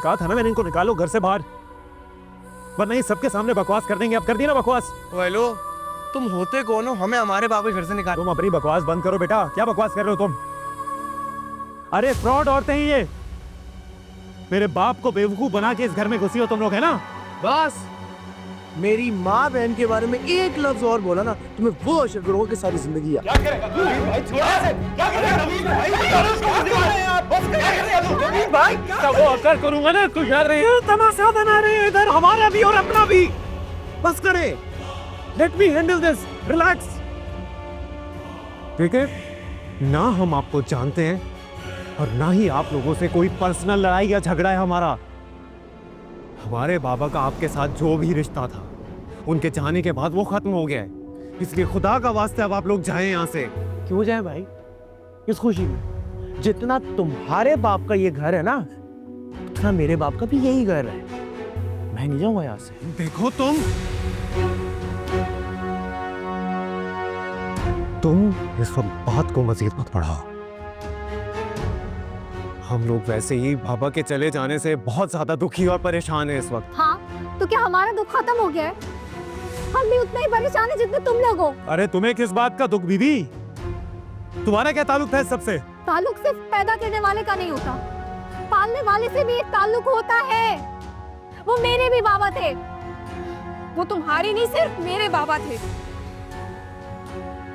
कहा था ना मैंने, इनको निकालो घर से बाहर, वरना ये सबके सामने बकवास कर देंगे। अब कर दी ना बकवास। हेलो, तुम होते कौन हो हमें हमारे बाप के घर से निकाल? तुम अपनी बकवास बंद करो बेटा। क्या बकवास कर रहे हो तुम? अरे फ्रॉड औरतें ही ये। मेरे बाप को बेवकूफ बना के इस घर में घुसी हो तुम लोग, है ना? बस मेरी माँ बहन के बारे में एक लफ्ज और बोला ना, तुम्हें वो अशर करोगे कि सारी जिंदगी याद। क्या करेगा भाई? क्या करेगा भाई? वो अकर करूंगा ना, कुछ याद रहे। तमाशा बना रहे हैं इधर, हमारा भी और अपना भी। बस करे, let me handle this, relax. ठीक है ना, हम आपको जानते हैं और ना ही आप लोगों से कोई पर्सनल लड़ाई या झगड़ा है हमारा। हमारे बाबा का आपके साथ जो भी रिश्ता था, उनके जाने के बाद वो खत्म हो गया है। इसलिए खुदा का वास्ते अब आप लोग जाएं यहाँ से। क्यों जाए भाई? इस खुशी में जितना तुम्हारे बाप का ये घर है ना, उतना मेरे बाप का भी यही घर है। मैं नहीं जाऊंगा यहाँ से। देखो तुम इस वक्त बात को मजीद मत बढ़ाओ। हम लोग वैसे ही बाबा के चले जाने से बहुत ज्यादा दुखी और परेशान है इस वक्त। हाँ, तो क्या हमारा दुख खत्म हो गया है? हम भी उतना ही परेशान है जितने तुम लोग हो। अरे तुम्हें किस बात का दुख बीबी? तुम्हारा क्या ताल्लुक था इस सबसे? ताल्लुक सिर्फ पैदा करने वाले का नहीं होता, पालने वाले से भी एक ताल्लुक होता है। वो मेरे भी बाबा थे। वो तुम्हारे नहीं, सिर्फ मेरे बाबा थे।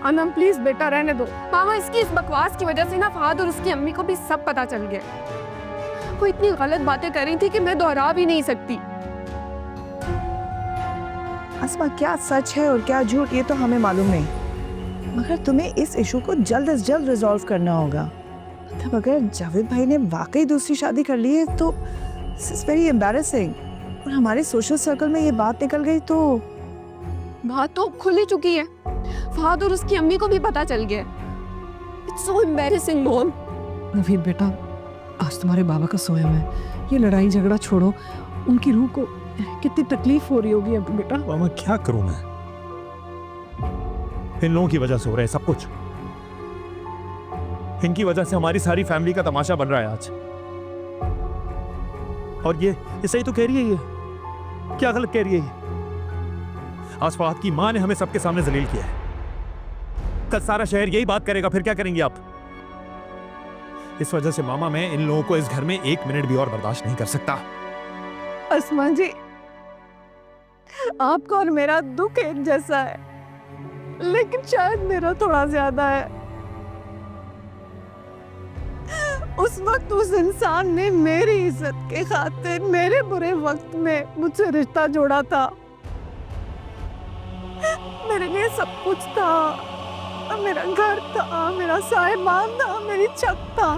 अनम प्लीज बेटा रहने दो। मामा, इसकी इस बकवास की वजह से ना फहद और उसकी अम्मी को भी सब पता चल गया। वो इतनी गलत बातें कर रही थी कि मैं दोहरा भी नहीं सकती। अस्मा, क्या सच है और क्या झूठ ये तो हमें मालूम नहीं, मगर तुम्हें इस इशू को जल्द से जल्द रिजॉल्व करना होगा। मतलब अगर जावेद भाई ने वाकई दूसरी शादी कर ली है तो दिस इज वेरी एम्बैरेसिंग, और हमारे सोशल सर्कल में ये बात निकल गई तो बात तो खुल ही चुकी है। फहद और उसकी अम्मी को भी पता चल गया। It's so embarrassing mom. Naveed बेटा, आज तुम्हारे बाबा का सोया है, ये लड़ाई झगड़ा छोड़ो। उनकी रूह को कितनी तकलीफ हो रही होगी अब बेटा। मामा क्या करूं मैं? इन लोगों की वजह से हो रहा है सब कुछ। इनकी वजह से हमारी सारी फैमिली का तमाशा बन रहा है आज। और ये सही तो कह रही है, ये क्या गलत कह रही है? आज फहद की मां ने हमें सबके सामने जलील किया है। कल सारा शहर यही बात करेगा, फिर क्या करेंगे आप? इस वजह से मामा मैं इन लोगों को इस घर में एक मिनट भी और बर्दाश्त नहीं कर सकता। अस्मा जी, आपका और मेरा दुख एक जैसा है, लेकिन शायद मेरा थोड़ा ज्यादा है। उस वक्त उस इंसान ने मेरी इज्जत के खातिर मेरे बुरे वक्त में मुझसे रिश्ता जोड़ा था। मेरे लिए सब कुछ था, मेरा घर था, मेरा साहिबान था, मेरी छत था।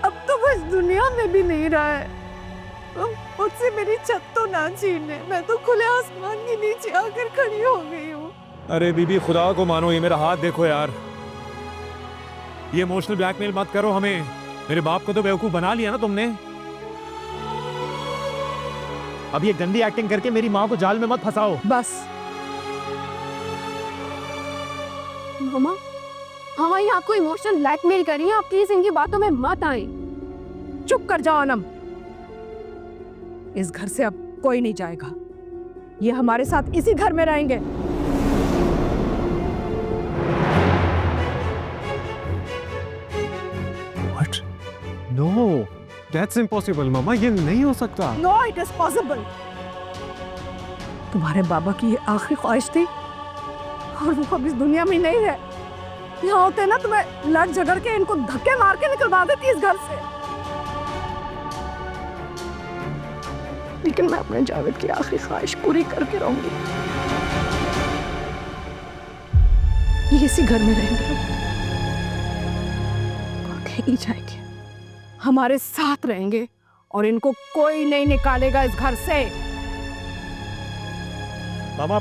अब तो वो इस दुनिया में भी नहीं रहा है। मुझसे मेरी छत तो ना छीने, मैं तो खुले आसमान के नीचे आकर खड़ी हो गई हूँ। अरे बीबी खुदा को मानो, ये मेरा हाथ देखो यार। ये इमोशनल ब्लैकमेल मत करो हमें। मेरे बाप को तो बेवकूफ बना लिया ना तुमने। अब ये गंदी एक्टिंग करके मेरी माँ को जाल में मत फंसाओ। बस मामा, हाँ ये आपको इमोशनल ब्लैकमेल कर रही है। आप प्लीज इनकी बातों में मत आए। चुप कर जाओ अनम। इस घर से अब कोई नहीं जाएगा। ये हमारे साथ इसी घर में रहेंगे। What? No, that's impossible, मामा। ये नहीं हो सकता। No, it is possible. तुम्हारे बाबा की ये आखिरी ख्वाहिश थी और वो अब इस दुनिया में नहीं है। यहाँ होते ना तो मैं लड़ झगड़ के इनको धक्के मार के निकलवा देती इस घर से, लेकिन मैं अपने जावेद की आखिरी ख्वाहिश पूरी करके रहूंगी। ये इसी घर में रहेंगे, कहीं जाएंगे, हमारे साथ रहेंगे और इनको कोई नहीं निकालेगा इस घर से। मामा,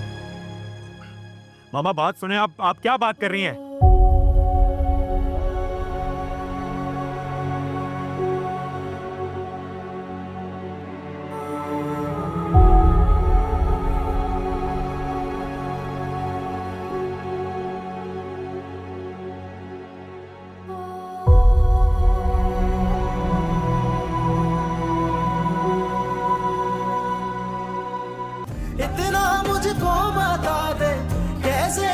मामा बात सुने। आप क्या बात कर रही हैं? इतना मुझको बता दे कैसे